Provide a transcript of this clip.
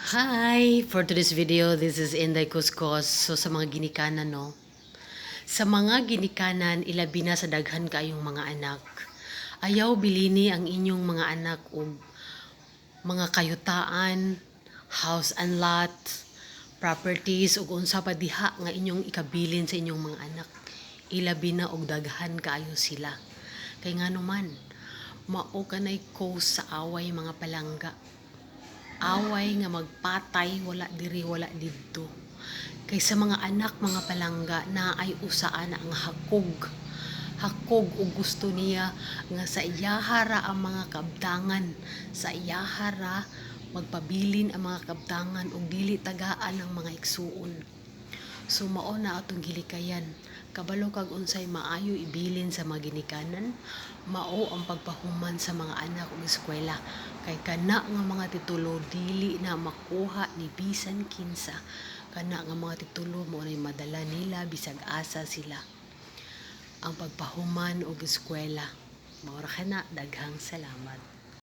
Hi! For today's video, this is Inday Kuskus. So sa mga ginikanan, no? Sa mga ginikanan, ilabi na sa daghan kayong mga anak. Ayaw bilini ang inyong mga anak og mga kayutaan, house and lot, properties ug unsa pa diha nga inyong ikabilin sa inyong mga anak. Ilabi na og daghan kaayo sila. Kay ngano man, mao kanay cause sa away mga palangga. Away nga magpatay, wala diri wala didto. Kay sa mga anak mga palangga na ay usaan ang hakog ug gusto niya nga sa iyahara ang mga kabtangan, sa iyahara magpabilin ang mga kabtangan ug dili tagaan ang mga igsuon. So mao na atong gilikayan, kabalo kag unsay maayo ibilin sa mga ginikanan, mao ang pagpahuman sa mga anak ug eskwela. Kay kana nga mga titulo dili na makuha ni bisan kinsa. Kana nga mga titulo mo nay madala nila bisag asa sila. Ang pagpahuman ug eskwela. Mao ra kana, daghang salamat.